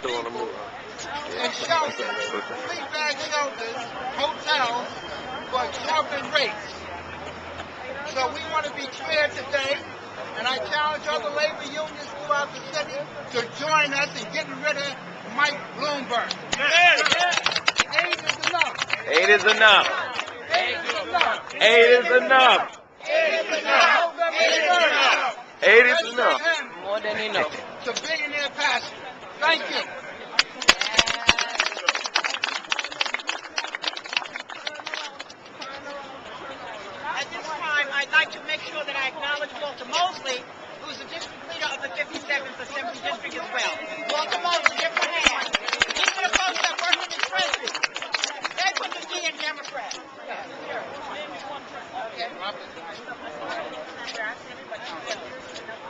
still on the move. And shelters, three-bag shelters, hotels for exorbitant rates. So we want to be clear today, and I challenge other labor unions throughout the city to join us in getting rid of Mike Bloomberg. 8 is enough. 8 is enough. 8 is enough. 8 is enough. 8 is enough. 8 is enough. More than enough. To billionaire passion. Thank you. At this time, I'd like to make sure that I acknowledge Walter Mosley, who's the district leader of the 57th Assembly District as well. Walter Mosley, give him a hand. These are the folks that work in the treasury. They put the D in Democrat.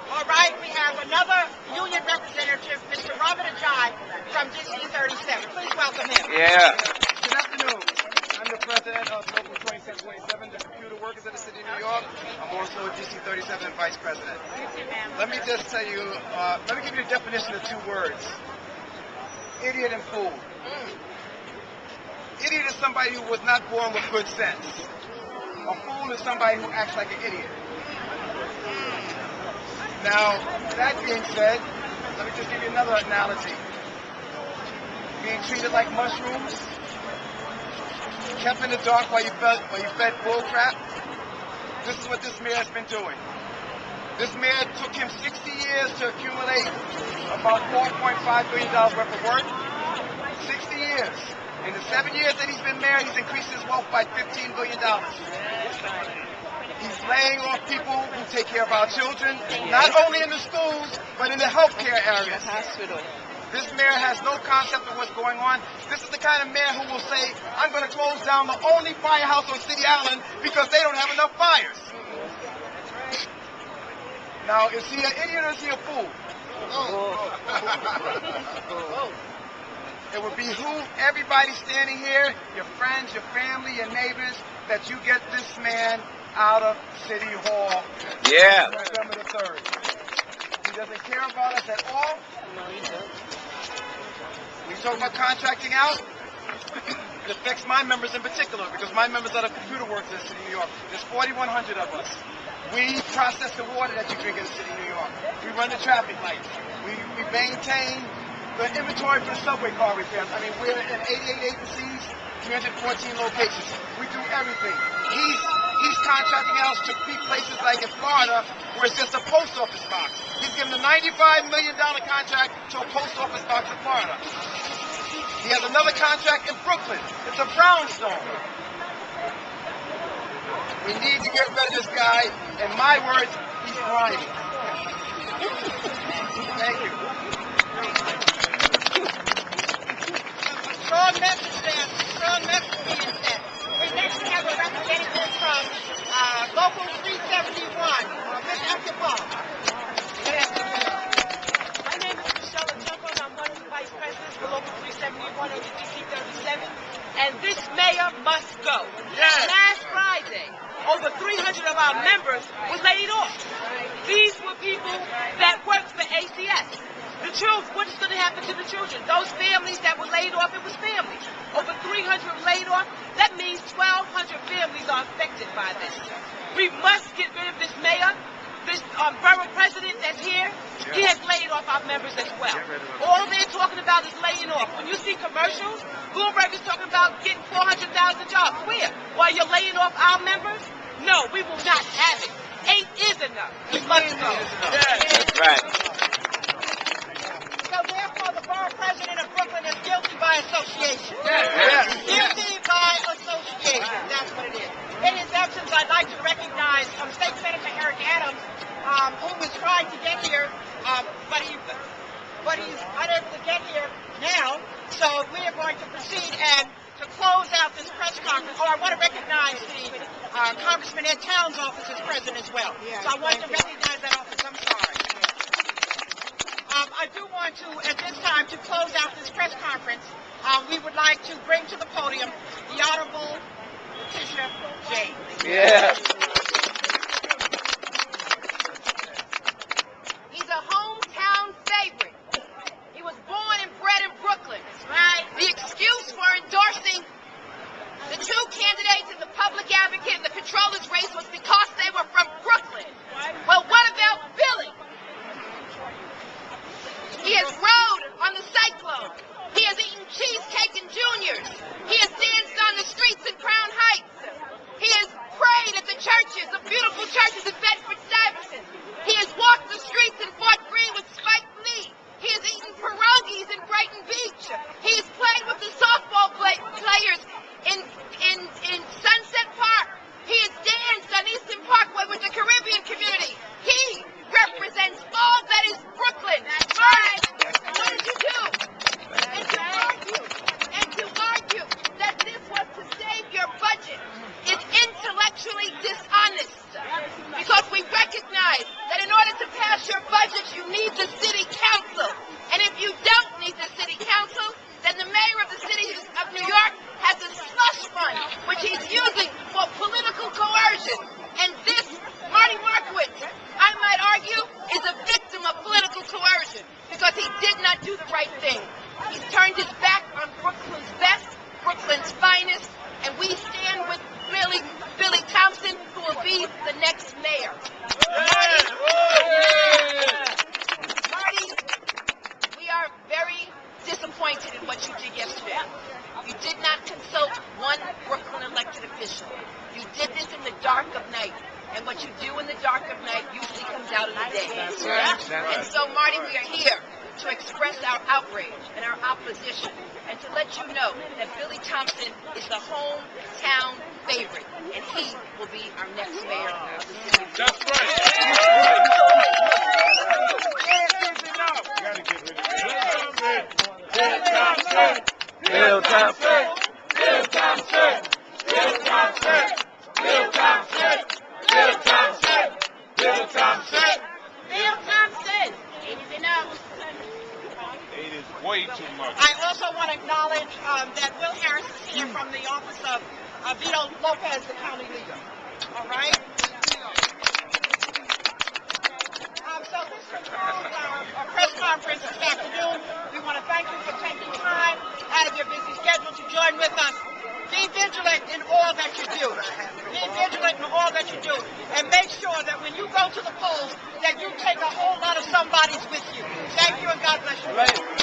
All right, we have another union representative, Mr. Robert Ajay from DC 37. Please welcome him. Yeah. Good afternoon. I'm the president of Local 2627, the computer workers of the city of New York. I'm also a DC 37 vice president. Let me just tell you, let me give you a definition of 2 words. Idiot and fool. Idiot is somebody who was not born with good sense. A fool is somebody who acts like an idiot. Now, that being said, let me just give you another analogy. Being treated like mushrooms, kept in the dark while you fed bull crap. This is what this mayor has been doing. This mayor took him 60 years to accumulate about $4.5 billion worth of work. 60 years. In the 7 years that he's been mayor, he's increased his wealth by $15 billion. He's laying off people who take care of our children, not only in the schools, but in the healthcare areas. This mayor has no concept of what's going on. This is the kind of mayor who will say, I'm going to close down the only firehouse on City Island because they don't have enough fires. Now, is he an idiot or is he a fool? It would behoove everybody standing here, your friends, your family, your neighbors, that you get this man out of City Hall. Yeah. November the 3rd. He doesn't care about us at all. We talk about contracting out. It affects my members in particular, because my members are the computer workers in the city of New York. There's 4,100 of us. We process the water that you drink in the city of New York. We run the traffic lights. We maintain the inventory for the subway car repairs. I mean, we're in 88 agencies, 314 locations. We do everything. He's contracting out to places like in Florida, where it's just a post office box. He's given a $95 million contract to a post office box in Florida. He has another contract in Brooklyn. It's a brownstone. We need to get rid of this guy. In my words, he's grimy. Thank you. Strong message there. Strong message being sent. We next have a representative from Local 371, Ms. Epstein. My name is Michelle Otunko, and I'm one of the vice presidents for Local 371 and DC 37. And this mayor must go. Yes. Last Friday, over 300 of our members were laid off. These were people that worked for ACS. The children, what is going to happen to the children? Those families that were laid off, it was families. Over 300 laid off, that means 1,200 families are affected by this. We must get rid of this mayor, this borough president that's here. He has laid off our members as well. All they're talking about is laying off. When you see commercials, Bloomberg is talking about getting 400,000 jobs. Where? While you're laying off our members? No, we will not have it. 8 is enough. We must go. That's right. So therefore, the borough president of Brooklyn is guilty by association. Yes. Guilty by association. That's what it is. In his absence, I'd like to recognize State Senator Eric Adams, who was trying to get here, but he's unable to get here now. So we are going to proceed and to close out this press conference. I want to recognize the Congressman Ed Towns' office as president as well. So I want to recognize that office. I'm sorry. I do want to, at this time, to close out this press conference, we would like to bring to the podium the Honorable Tish James. Yeah. He's a hometown favorite. He was born and bred in right thing. He's turned his back on Brooklyn's best, Brooklyn's finest, and we stand with Billy Thompson, who will be the next mayor. Marty, we are very disappointed in what you did yesterday. You did not consult one Brooklyn elected official. You did this in the dark of night. And what you do in the dark of night usually comes out in the day. That's right. And so, Marty, we are here to express our outrage and our opposition and to let you know that Billy Thompson is the hometown favorite, and he will be our next mayor of the city of That's right. Bill Thompson. Bill Thompson. Bill Thompson. Bill Thompson. Bill Thompson. Bill Thompson. Bill Thompson. It is enough. It is way too much. I also want to acknowledge that Will Harris is here from the office of Vito Lopez, the county leader. All right? So this concludes our press conference this afternoon. We want to thank you for taking time out of your busy schedule to join with us. Be vigilant in all that you do. Be vigilant in all that you do. And make sure that when you go to the polls, that you take a whole lot of somebodies with you. Thank you and God bless you.